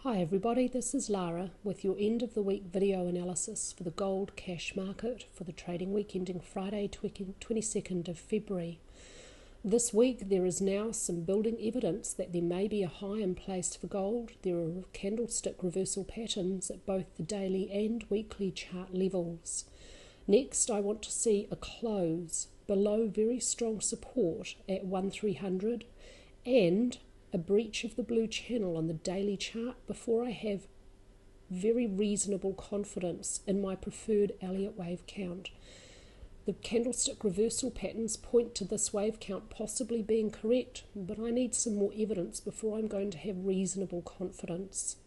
Hi everybody, this is Lara with your end of the week video analysis for the gold cash market for the trading week ending Friday 22nd of February. This week there is now some building evidence that there may be a high in place for gold. There are candlestick reversal patterns at both the daily and weekly chart levels. Next, I want to see a close below very strong support at 1300 and a breach of the blue channel on the daily chart before I have very reasonable confidence in my preferred Elliott wave count. The candlestick reversal patterns point to this wave count possibly being correct, but I need some more evidence before I'm going to have reasonable confidence.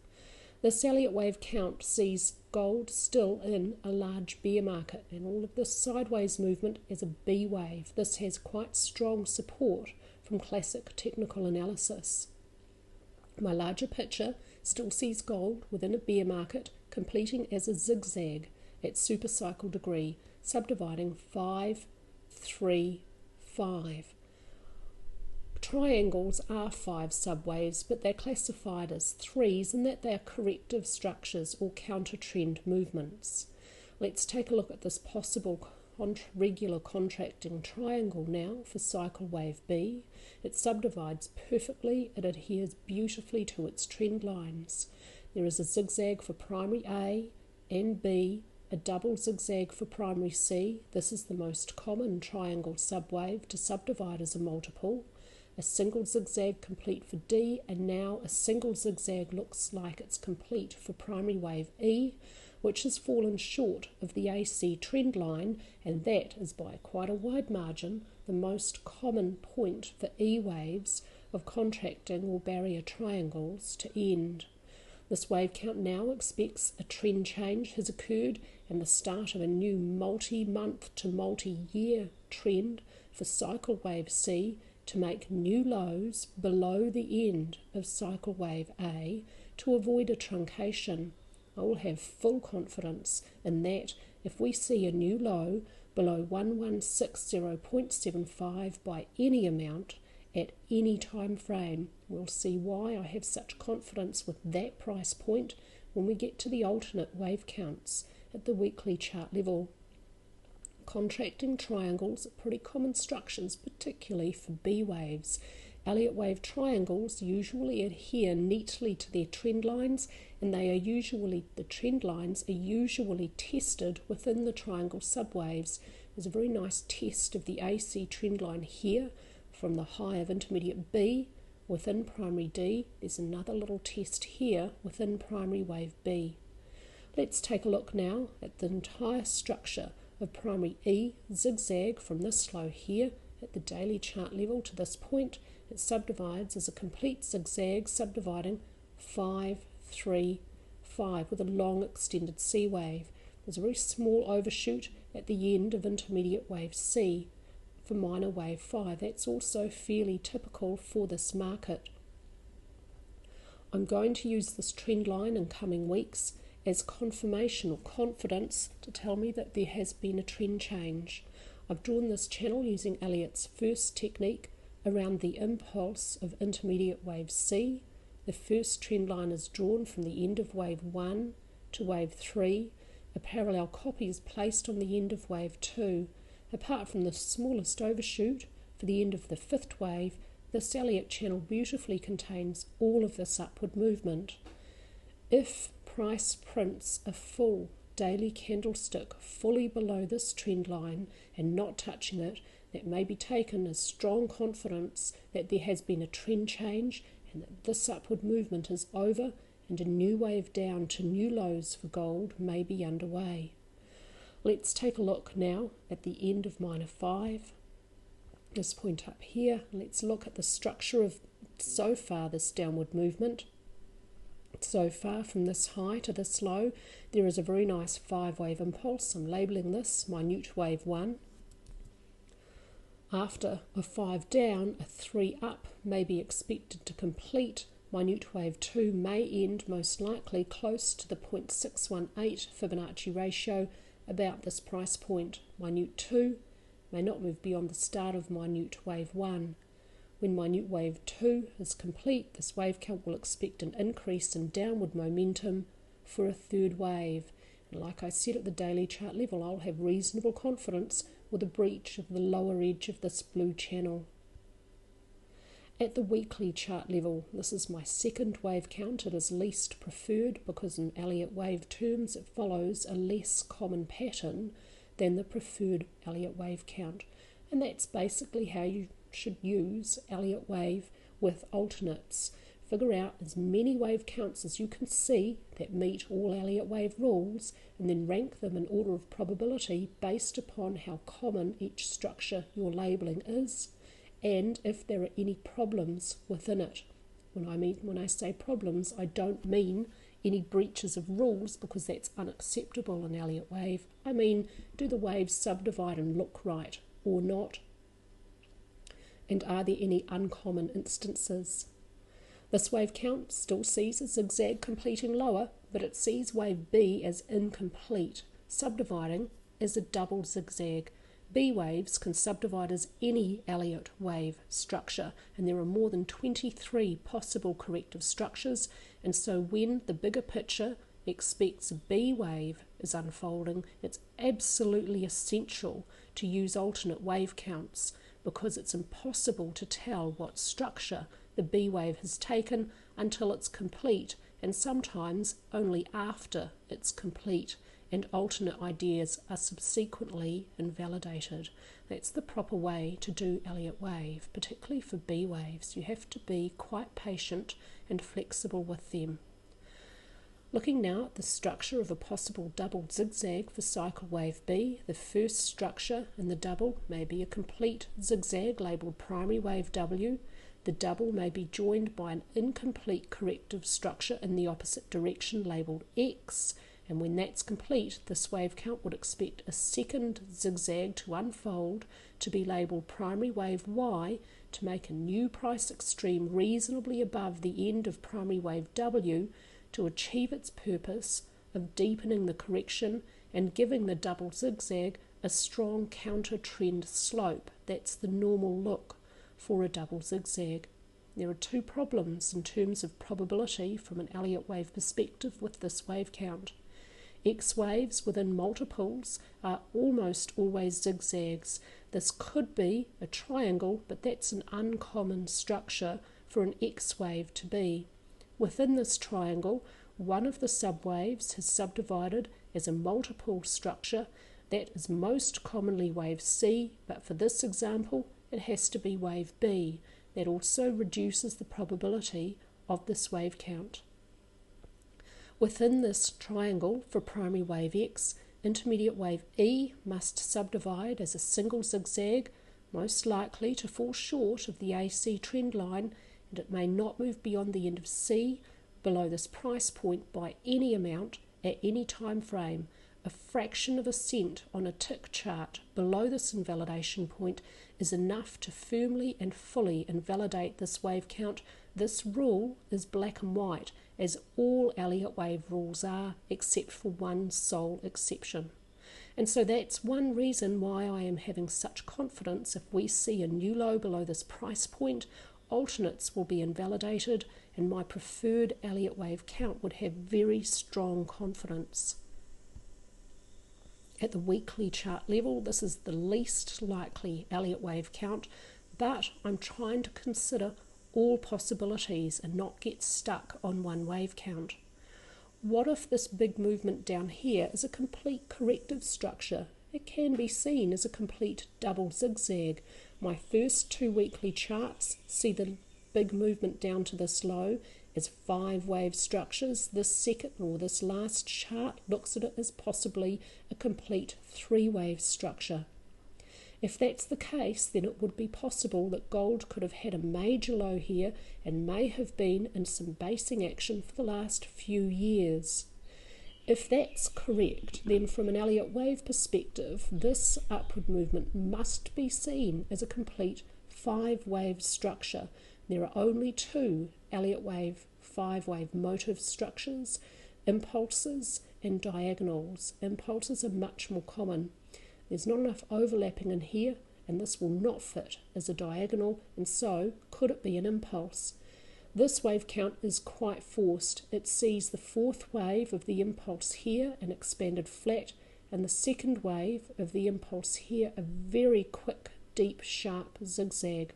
This Elliott wave count sees gold still in a large bear market, and all of this sideways movement is a B wave. This has quite strong support from classic technical analysis. My larger picture still sees gold within a bear market completing as a zigzag at supercycle degree, subdividing 5, 3, 5. Triangles are 5 subwaves, but they're classified as 3s in that they are corrective structures or counter-trend movements. Let's take a look at this possible regular contracting triangle now for cycle wave B. It subdivides perfectly, it adheres beautifully to its trend lines. There is a zigzag for primary A and B, a double zigzag for primary C. This is the most common triangle subwave to subdivide as a multiple. A single zigzag complete for D, and now a single zigzag looks like it's complete for primary wave E, which has fallen short of the AC trend line, and that is by quite a wide margin the most common point for E waves of contracting or barrier triangles to end. This wave count now expects a trend change has occurred and the start of a new multi-month to multi-year trend for cycle wave C to make new lows below the end of cycle wave A to avoid a truncation. I will have full confidence in that if we see a new low below 1160.75 by any amount at any time frame, we'll see why I have such confidence with that price point when we get to the alternate wave counts at the weekly chart level. Contracting triangles are pretty common structures, particularly for B waves. Elliott wave triangles usually adhere neatly to their trend lines, and the trend lines are usually tested within the triangle subwaves. There's a very nice test of the AC trend line here from the high of intermediate B within primary D. There's another little test here within primary wave B. Let's take a look now at the entire structure of primary E zigzag from this low here at the daily chart level to this point. It subdivides as a complete zigzag, subdividing 5, 3, 5 with a long extended C wave. There's a very small overshoot at the end of intermediate wave C for minor wave 5. That's also fairly typical for this market. I'm going to use this trend line in coming weeks as confirmation or confidence to tell me that there has been a trend change. I've drawn this channel using Elliott's first technique around the impulse of intermediate wave C. The first trend line is drawn from the end of wave 1 to wave 3. A parallel copy is placed on the end of wave 2. Apart from the smallest overshoot for the end of the fifth wave, this Elliott channel beautifully contains all of this upward movement. If price prints a full daily candlestick fully below this trend line and not touching it, that may be taken as strong confidence that there has been a trend change and that this upward movement is over and a new wave down to new lows for gold may be underway. Let's take a look now at the end of minor 5, this point up here. Let's look at the structure of so far this downward movement. So far from this high to this low, there is a very nice 5-wave impulse. I'm labelling this minute wave 1. After a 5 down, a 3 up may be expected to complete. Minute wave 2 may end most likely close to the 0.618 Fibonacci ratio about this price point. Minute 2 may not move beyond the start of minute wave 1. When minute wave 2 is complete, this wave count will expect an increase in downward momentum for a third wave. And like I said, at the daily chart level, I'll have reasonable confidence with a breach of the lower edge of this blue channel. At the weekly chart level, this is my second wave count. It is least preferred because in Elliott wave terms it follows a less common pattern than the preferred Elliott wave count. And that's basically how you should use Elliott wave with alternates. Figure out as many wave counts as you can see that meet all Elliott wave rules, and then rank them in order of probability based upon how common each structure you're labelling is, and if there are any problems within it. When I say problems, I don't mean any breaches of rules, because that's unacceptable in Elliott wave. I mean, do the waves subdivide and look right or not? And are there any uncommon instances? This wave count still sees a zigzag completing lower, but it sees wave B as incomplete, subdividing as a double zigzag. B waves can subdivide as any Elliott wave structure, and there are more than 23 possible corrective structures, and so when the bigger picture expects a B wave is unfolding, it's absolutely essential to use alternate wave counts, because it's impossible to tell what structure the B wave has taken until it's complete, and sometimes only after it's complete, and alternate ideas are subsequently invalidated. That's the proper way to do Elliott wave, particularly for B waves. You have to be quite patient and flexible with them. Looking now at the structure of a possible double zigzag for cycle wave B, the first structure in the double may be a complete zigzag labelled primary wave W. The double may be joined by an incomplete corrective structure in the opposite direction labelled X, and when that's complete, this wave count would expect a second zigzag to unfold to be labelled primary wave Y to make a new price extreme reasonably above the end of primary wave W to achieve its purpose of deepening the correction and giving the double zigzag a strong counter trend slope. That's the normal look for a double zigzag. There are two problems in terms of probability from an Elliott wave perspective with this wave count. X waves within multiples are almost always zigzags. This could be a triangle, but that's an uncommon structure for an X wave to be. Within this triangle, one of the subwaves has subdivided as a multiple structure. That is most commonly wave C, but for this example, it has to be wave B. That also reduces the probability of this wave count. Within this triangle for primary wave X, intermediate wave E must subdivide as a single zigzag, most likely to fall short of the AC trend line, and it may not move beyond the end of C below this price point by any amount at any time frame. A fraction of a cent on a tick chart below this invalidation point is enough to firmly and fully invalidate this wave count. This rule is black and white, as all Elliott wave rules are, except for one sole exception. And so that's one reason why I am having such confidence. If we see a new low below this price point, alternates will be invalidated, and my preferred Elliott wave count would have very strong confidence. At the weekly chart level, this is the least likely Elliott wave count, but I'm trying to consider all possibilities and not get stuck on one wave count. What if this big movement down here is a complete corrective structure? It can be seen as a complete double zigzag. My first two weekly charts see the big movement down to this low as 5 wave structures. This second or this last chart looks at it as possibly a complete 3 wave structure. If that's the case, then it would be possible that gold could have had a major low here and may have been in some basing action for the last few years. If that's correct, then from an Elliott wave perspective, this upward movement must be seen as a complete 5 wave structure. There are only 2 Elliott wave 5 wave motive structures, impulses and diagonals. Impulses are much more common. There's not enough overlapping in here, and this will not fit as a diagonal, and so could it be an impulse? This wave count is quite forced. It sees the fourth wave of the impulse here, an expanded flat, and the second wave of the impulse here, a very quick, deep, sharp zigzag.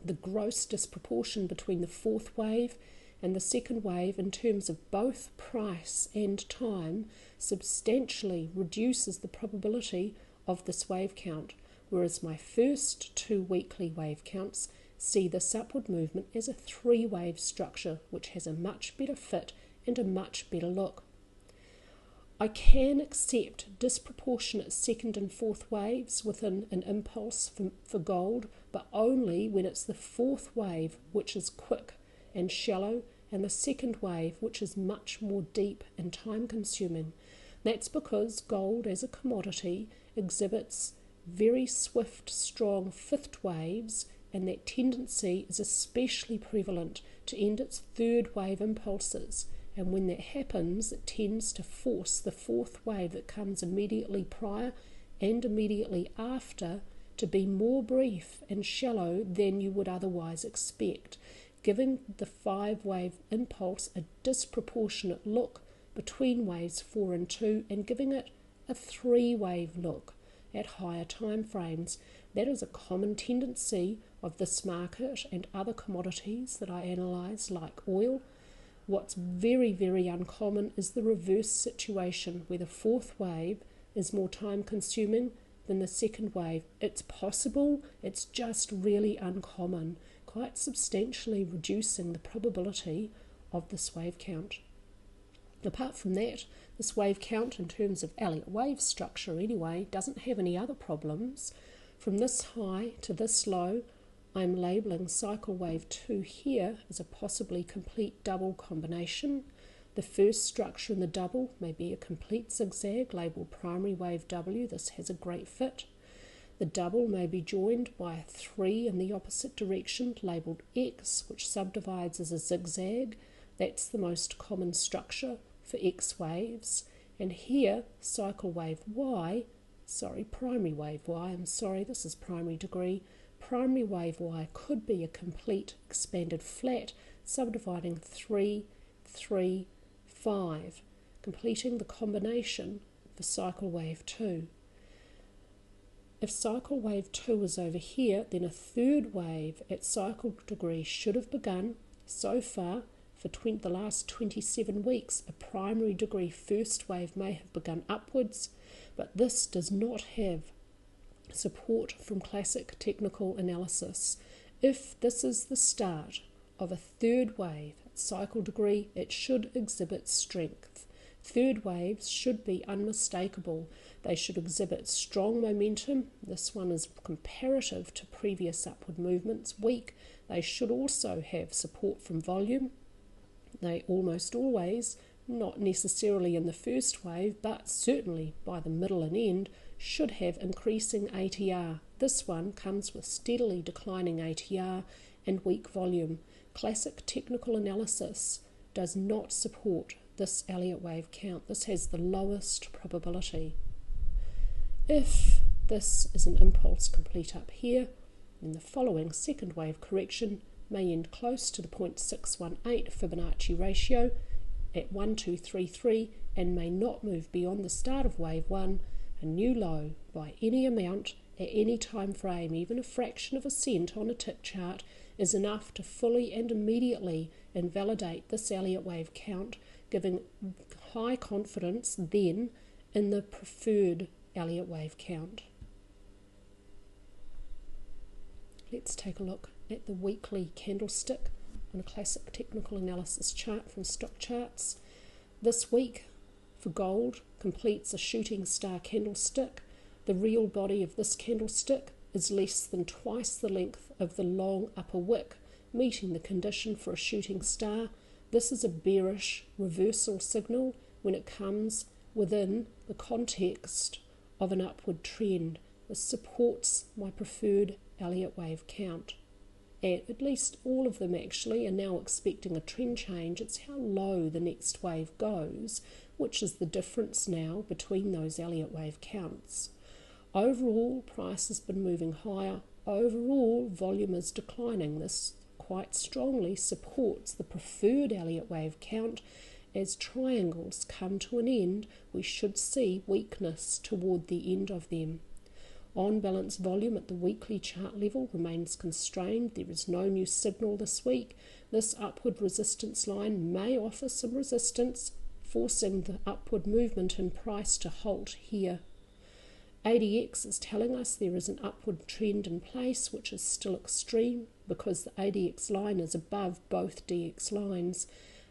The gross disproportion between the fourth wave and the second wave in terms of both price and time substantially reduces the probability of this wave count, whereas my first two weekly wave counts see this upward movement as a three-wave structure, which has a much better fit and a much better look. I can accept disproportionate second and fourth waves within an impulse for gold, but only when it's the fourth wave, which is quick and shallow, and the second wave, which is much more deep and time-consuming. That's because gold as a commodity exhibits very swift, strong fifth waves, and that tendency is especially prevalent to end its third wave impulses. And when that happens, it tends to force the fourth wave that comes immediately prior and immediately after to be more brief and shallow than you would otherwise expect, giving the five-wave impulse a disproportionate look between waves 4 and 2 and giving it a three-wave look at higher time frames. That is a common tendency of this market and other commodities that I analyse, like oil. What's very, very uncommon is the reverse situation, where the fourth wave is more time-consuming than the second wave. It's possible, it's just really uncommon, quite substantially reducing the probability of this wave count. Apart from that, this wave count, in terms of Elliott wave structure anyway, doesn't have any other problems. From this high to this low, I'm labelling cycle wave 2 here as a possibly complete double combination. The first structure in the double may be a complete zigzag, labelled primary wave W. This has a great fit. The double may be joined by a 3 in the opposite direction, labelled X, which subdivides as a zigzag. That's the most common structure for X waves. And here, cycle wave Y, primary wave Y, this is primary degree. Primary wave Y could be a complete expanded flat, subdividing 3, 3, 5, completing the combination for cycle wave 2. If cycle wave 2 is over here, then a third wave at cycle degree should have begun. So far, for the last 27 weeks, a primary degree first wave may have begun upwards, but this does not have support from classic technical analysis. If this is the start of a third wave at cycle degree, it should exhibit strength. Third waves should be unmistakable. They should exhibit strong momentum. This one is comparative to previous upward movements, weak. They should also have support from volume. They almost always, not necessarily in the first wave, but certainly by the middle and end, should have increasing ATR. This one comes with steadily declining ATR and weak volume. Classic technical analysis does not support this Elliott wave count. This has the lowest probability. If this is an impulse complete up here, then the following second wave correction may end close to the 0.618 Fibonacci ratio at 1233 and may not move beyond the start of wave 1. A new low by any amount at any time frame, even a fraction of a cent on a tick chart, is enough to fully and immediately invalidate this Elliott wave count, giving high confidence then in the preferred Elliott wave count. Let's take a look at the weekly candlestick on a classic technical analysis chart from stock charts. This week for gold completes a shooting star candlestick. The real body of this candlestick is less than twice the length of the long upper wick, meeting the condition for a shooting star. This is a bearish reversal signal when it comes within the context of an upward trend. This supports my preferred Elliott wave count. At least all of them actually are now expecting a trend change. It's how low the next wave goes, which is the difference now between those Elliott wave counts. Overall, price has been moving higher. Overall, volume is declining. This quite strongly supports the preferred Elliott wave count. As triangles come to an end, we should see weakness toward the end of them. On balance, volume at the weekly chart level remains constrained. There is no new signal this week. This upward resistance line may offer some resistance, forcing the upward movement in price to halt here. ADX is telling us there is an upward trend in place, which is still extreme because the ADX line is above both DX lines.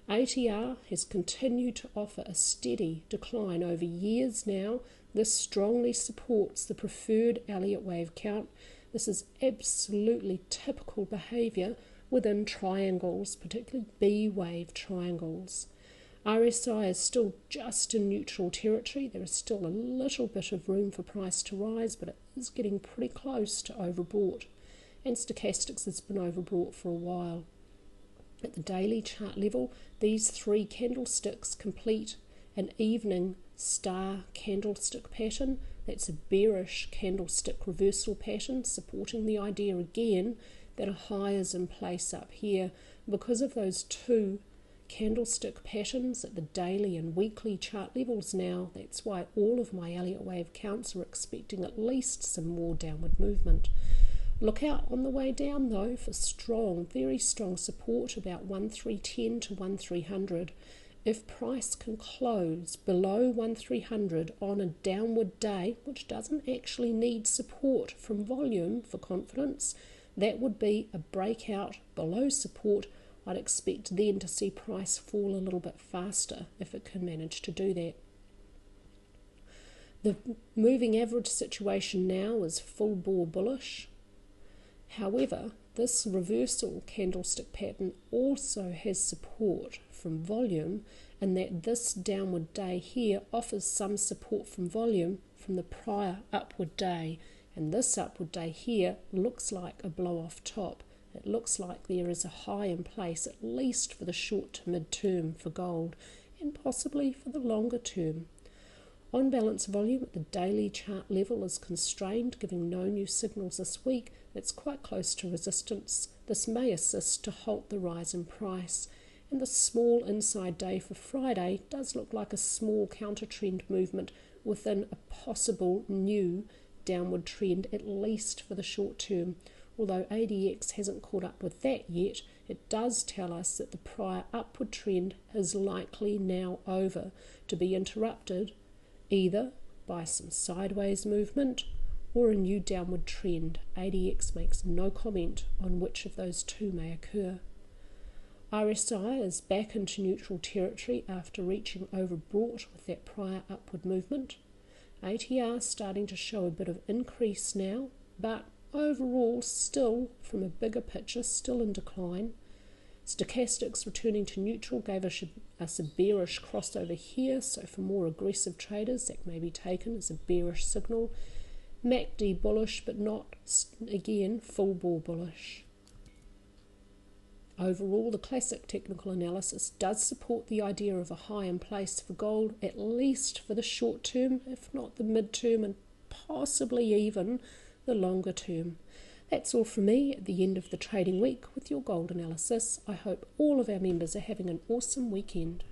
ATR has continued to offer a steady decline over years now. This strongly supports the preferred Elliott wave count. This is absolutely typical behaviour within triangles, particularly B wave triangles. RSI is still just in neutral territory. There is still a little bit of room for price to rise, but it is getting pretty close to overbought. And stochastics has been overbought for a while. At the daily chart level, these three candlesticks complete an evening star candlestick pattern. That's a bearish candlestick reversal pattern, supporting the idea again that a high is in place up here. Because of those two candlestick patterns at the daily and weekly chart levels now, that's why all of my Elliott wave counts are expecting at least some more downward movement. Look out on the way down though for strong, very strong support about 1310 to 1300. If price can close below 1300 on a downward day, which doesn't actually need support from volume for confidence, that would be a breakout below support. I'd expect then to see price fall a little bit faster if it can manage to do that. The moving average situation now is full bore bullish. However, this reversal candlestick pattern also has support from volume, and that this downward day here offers some support from volume from the prior upward day, and this upward day here looks like a blow off top. It looks like there is a high in place, at least for the short to mid-term for gold, and possibly for the longer term. On balance, volume at the daily chart level is constrained, giving no new signals this week. It's quite close to resistance. This may assist to halt the rise in price. And the small inside day for Friday does look like a small counter-trend movement within a possible new downward trend, at least for the short term. Although ADX hasn't caught up with that yet, it does tell us that the prior upward trend is likely now over, to be interrupted either by some sideways movement or a new downward trend. ADX makes no comment on which of those two may occur. RSI is back into neutral territory after reaching overbought with that prior upward movement. ATR starting to show a bit of increase now, but overall still, from a bigger picture, still in decline. Stochastics returning to neutral gave us a bearish crossover here, so for more aggressive traders that may be taken as a bearish signal. MACD bullish, but not, again, full bore bullish. Overall, the classic technical analysis does support the idea of a high in place for gold, at least for the short term, if not the mid-term, and possibly even the longer term. That's all from me at the end of the trading week with your gold analysis. I hope all of our members are having an awesome weekend.